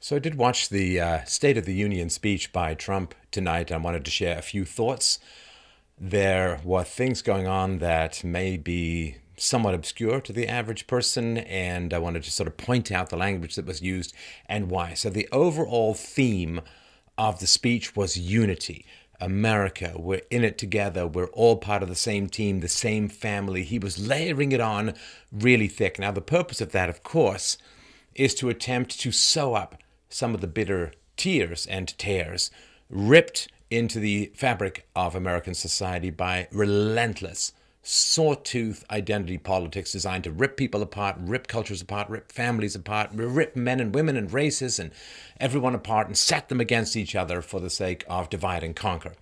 So I did watch the State of the Union speech by Trump tonight. I wanted to share a few thoughts. There were things going on that may be somewhat obscure to the average person, and I wanted to sort of point out the language that was used and why. So the overall theme of the speech was unity. America, we're in it together. We're all part of the same team, the same family. He was layering it on really thick. Now, the purpose of that, of course, is to attempt to sew up some of the bitter tears and tears ripped into the fabric of American society by relentless, sawtooth identity politics designed to rip people apart, rip cultures apart, rip families apart, rip men and women and races and everyone apart and set them against each other for the sake of divide and conquer.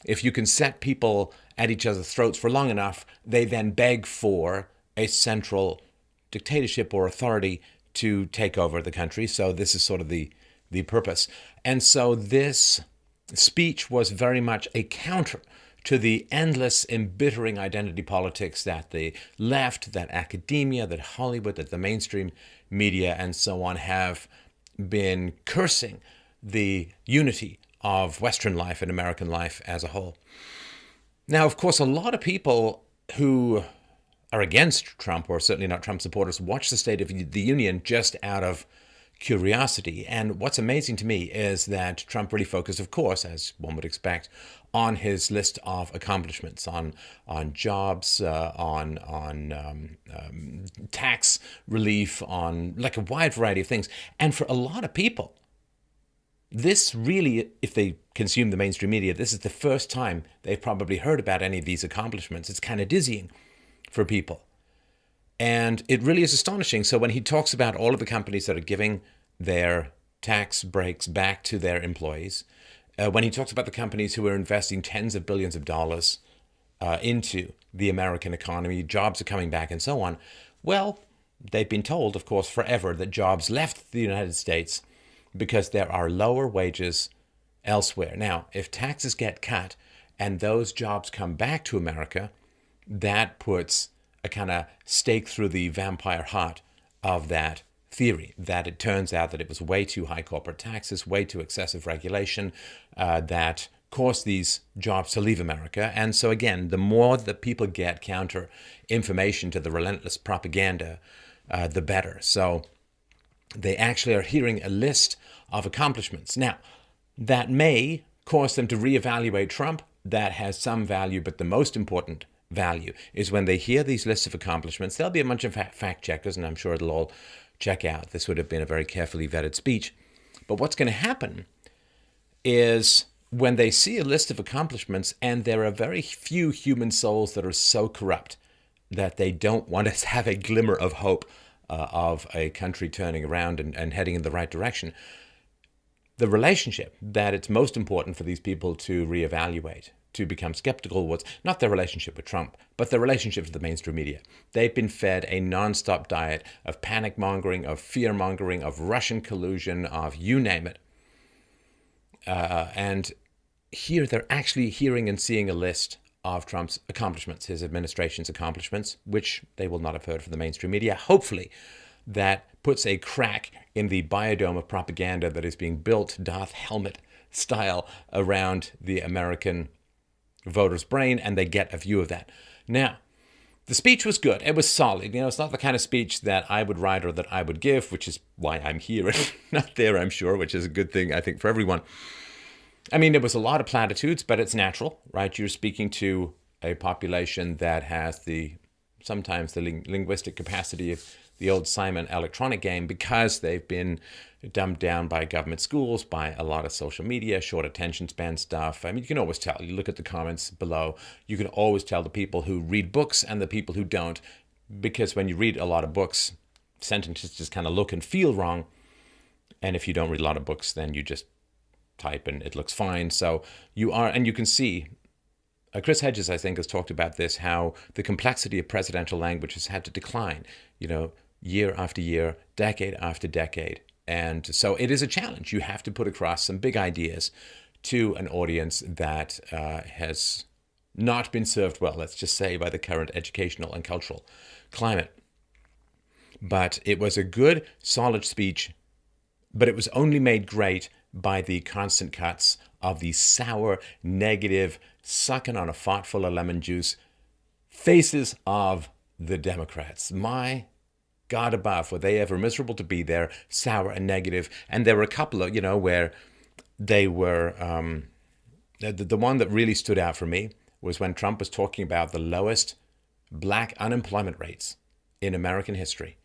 If you can set people at each other's throats for long enough, they then beg for a central dictatorship or authority to take over the country. So this is sort of the purpose. And so this speech was very much a counter to the endless embittering identity politics that the left, that academia, that Hollywood, that the mainstream media and so on have been cursing the unity of Western life and American life as a whole. Now, of course, a lot of people who are against Trump, or certainly not Trump supporters, watch the State of the Union just out of curiosity. And what's amazing to me is that Trump really focused, of course, as one would expect, on his list of accomplishments, on jobs, on tax relief, on like a wide variety of things. And for a lot of people, this really, if they consume the mainstream media, this is the first time they've probably heard about any of these accomplishments. It's kind of dizzying for people. And it really is astonishing. So when he talks about all of the companies that are giving their tax breaks back to their employees, when he talks about the companies who are investing tens of billions of dollars into the American economy, jobs are coming back and so on, well, they've been told, of course, forever that jobs left the United States because there are lower wages elsewhere. Now, if taxes get cut and those jobs come back to America, that puts a kind of stake through the vampire heart of that theory, that it turns out that it was way too high corporate taxes, way too excessive regulation that caused these jobs to leave America. And so again, the more that people get counter information to the relentless propaganda, the better. So they actually are hearing a list of accomplishments. Now, that may cause them to reevaluate Trump. That has some value, but the most important value is when they hear these lists of accomplishments. There'll be a bunch of fact checkers, and I'm sure it'll all check out. This would have been a very carefully vetted speech. But what's going to happen is when they see a list of accomplishments, and there are very few human souls that are so corrupt that they don't want to have a glimmer of hope of a country turning around and heading in the right direction, the relationship that it's most important for these people to reevaluate, to become skeptical, was not their relationship with Trump, but their relationship to the mainstream media. They've been fed a nonstop diet of panic mongering, of fear mongering, of Russian collusion, of you name it. And here they're actually hearing and seeing a list of Trump's accomplishments, his administration's accomplishments, which they will not have heard from the mainstream media. Hopefully, that puts a crack in the biodome of propaganda that is being built, Darth Helmet style, around the American voter's brain, and they get a view of that. Now, the speech was good. It was solid. It's not the kind of speech that I would write or that I would give, which is why I'm here and not there, I'm sure, which is a good thing, I think, for everyone. I mean, there was a lot of platitudes, but it's natural, right? You're speaking to a population that has sometimes the linguistic capacity of the old Simon electronic game, because they've been dumbed down by government schools, by a lot of social media, short attention span stuff. I mean, you can always tell. You look at the comments below, you can always tell the people who read books and the people who don't, because when you read a lot of books, sentences just kind of look and feel wrong. And if you don't read a lot of books, then you just type and it looks fine. So and you can see, Chris Hedges, I think, has talked about this, how the complexity of presidential language has had to decline, year after year, decade after decade. And so it is a challenge. You have to put across some big ideas to an audience that has not been served well, let's just say, by the current educational and cultural climate. But it was a good, solid speech But it was only made great by the constant cuts of the sour, negative, sucking on a fart full of lemon juice faces of the Democrats. My God above, were they ever miserable to be there, sour and negative. And there were a couple of, where they were, the one that really stood out for me was when Trump was talking about the lowest black unemployment rates in American history.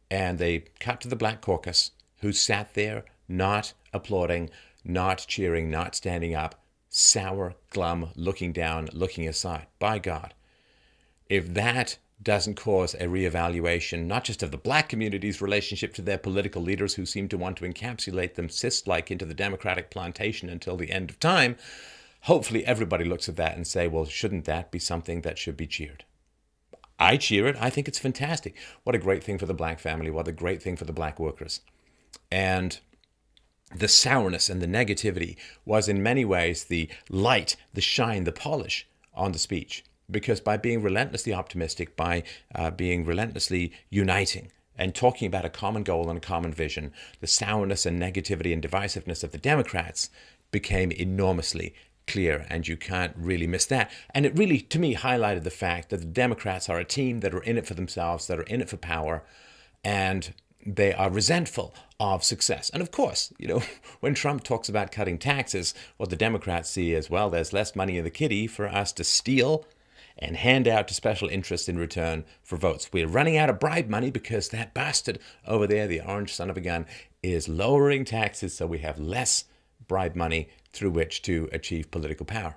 And they cut to the Black Caucus, who sat there not applauding, not cheering, not standing up, sour, glum, looking down, looking aside. By God, if that doesn't cause a reevaluation, not just of the black community's relationship to their political leaders who seem to want to encapsulate them cyst-like into the Democratic plantation until the end of time, hopefully everybody looks at that and say, well, shouldn't that be something that should be cheered? I cheer it. I think it's fantastic. What a great thing for the black family. What a great thing for the black workers. And the sourness and the negativity was in many ways the light, the shine, the polish on the speech. Because by being relentlessly optimistic, by being relentlessly uniting and talking about a common goal and a common vision, the sourness and negativity and divisiveness of the Democrats became enormously clear, and you can't really miss that. And it really, to me, highlighted the fact that the Democrats are a team that are in it for themselves, that are in it for power, and they are resentful of success. And of course, when Trump talks about cutting taxes, what the Democrats see is, well, there's less money in the kitty for us to steal and hand out to special interests in return for votes. We're running out of bribe money because that bastard over there, the orange son of a gun, is lowering taxes, so we have less bribe money through which to achieve political power.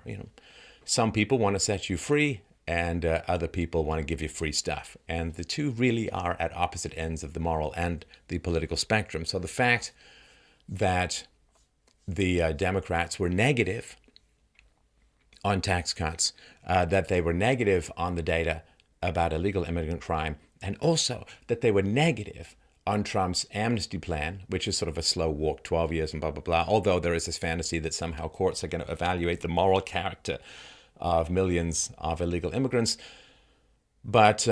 Some people want to set you free, and other people want to give you free stuff. And the two really are at opposite ends of the moral and the political spectrum. So the fact that the Democrats were negative on tax cuts, that they were negative on the data about illegal immigrant crime, and also that they were negative on Trump's amnesty plan, which is sort of a slow walk, 12 years and blah, blah, blah, although there is this fantasy that somehow courts are going to evaluate the moral character of millions of illegal immigrants. But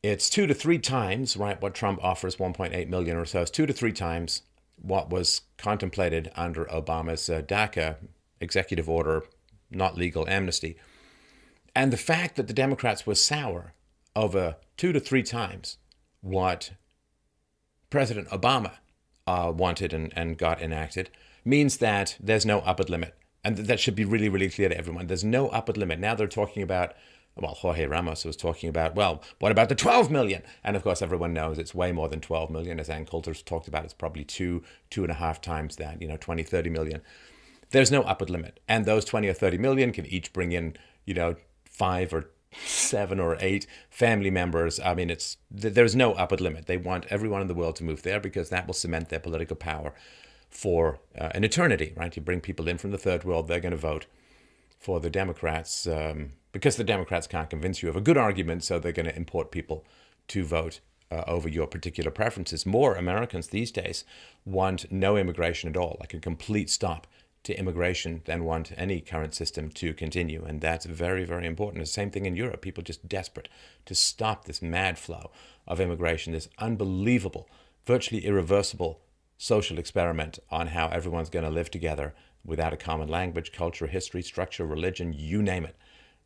it's 2 to 3 times, right, what Trump offers, 1.8 million or so, is 2 to 3 times what was contemplated under Obama's DACA executive order, not legal amnesty. And the fact that the Democrats were sour over 2 to 3 times what President Obama wanted and got enacted means that there's no upper limit. And that should be really, really clear to everyone. There's no upper limit. Now they're talking about, well, Jorge Ramos was talking about, well, what about the 12 million? And of course, everyone knows it's way more than 12 million. As Ann Coulter's talked about, it's probably 2.5 times that, 20, 30 million. There's no upper limit. And those 20 or 30 million can each bring in, 5 or 7 or 8 family members. I mean, there's no upper limit. They want everyone in the world to move there because that will cement their political power for an eternity, right? You bring people in from the third world, they're going to vote for the Democrats because the Democrats can't convince you of a good argument, so they're going to import people to vote over your particular preferences. More Americans these days want no immigration at all, like a complete stop to immigration, than want any current system to continue. And that's very, very important. The same thing in Europe. People just desperate to stop this mad flow of immigration, this unbelievable, virtually irreversible social experiment on how everyone's going to live together without a common language, culture, history, structure, religion, you name it.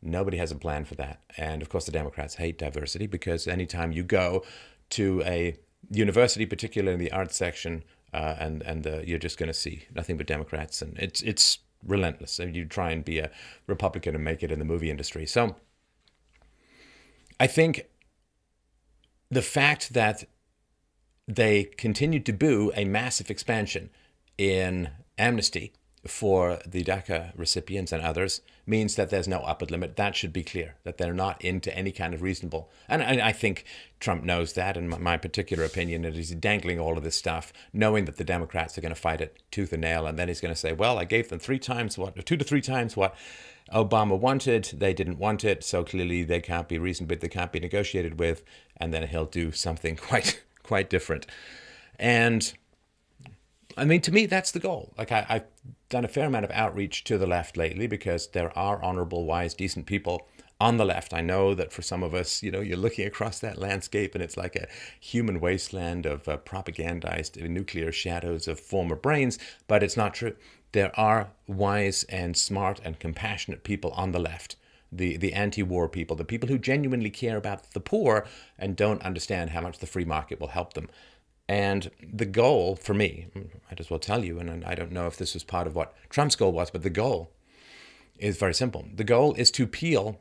Nobody has a plan for that. And of course, the Democrats hate diversity because anytime you go to a university, particularly in the arts section, you're just going to see nothing but Democrats, and it's relentless. And you try and be a Republican and make it in the movie industry. So I think the fact that they continued to boo a massive expansion in amnesty for the DACA recipients and others means that there's no upper limit. That should be clear, that they're not into any kind of reasonable. And I think Trump knows that, in my particular opinion, that he's dangling all of this stuff, knowing that the Democrats are going to fight it tooth and nail. And then he's going to say, well, I gave them 2 to 3 times what Obama wanted. They didn't want it. So clearly they can't be reasoned with, they can't be negotiated with. And then he'll do something quite different. And I mean, to me, that's the goal. Like I've done a fair amount of outreach to the left lately because there are honorable, wise, decent people on the left. I know that for some of us, you're looking across that landscape and it's like a human wasteland of propagandized nuclear shadows of former brains, but it's not true. There are wise and smart and compassionate people on the left, the anti-war people, the people who genuinely care about the poor and don't understand how much the free market will help them. And the goal for me, I might as well tell you, and I don't know if this was part of what Trump's goal was, but the goal is very simple. The goal is to peel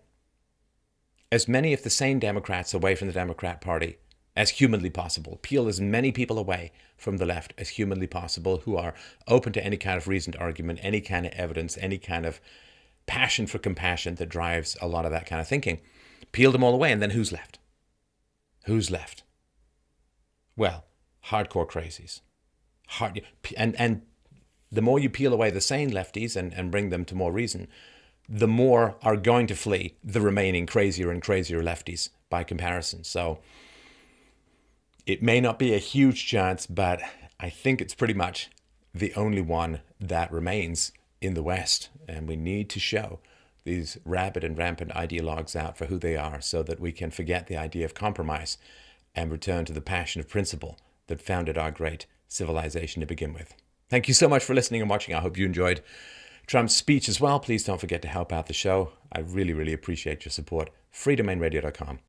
as many of the sane Democrats away from the Democrat Party as humanly possible. Peel as many people away from the left as humanly possible who are open to any kind of reasoned argument, any kind of evidence, any kind of passion for compassion that drives a lot of that kind of thinking. Peel them all away, and then who's left? Who's left? Well, hardcore crazies. And the more you peel away the sane lefties and bring them to more reason, the more are going to flee the remaining crazier and crazier lefties by comparison. So it may not be a huge chance, but I think it's pretty much the only one that remains in the West. And we need to show these rabid and rampant ideologues out for who they are so that we can forget the idea of compromise and return to the passion of principle that founded our great civilization to begin with. Thank you so much for listening and watching. I hope you enjoyed Trump's speech as well. Please don't forget to help out the show. I really, really appreciate your support. freedomainradio.com.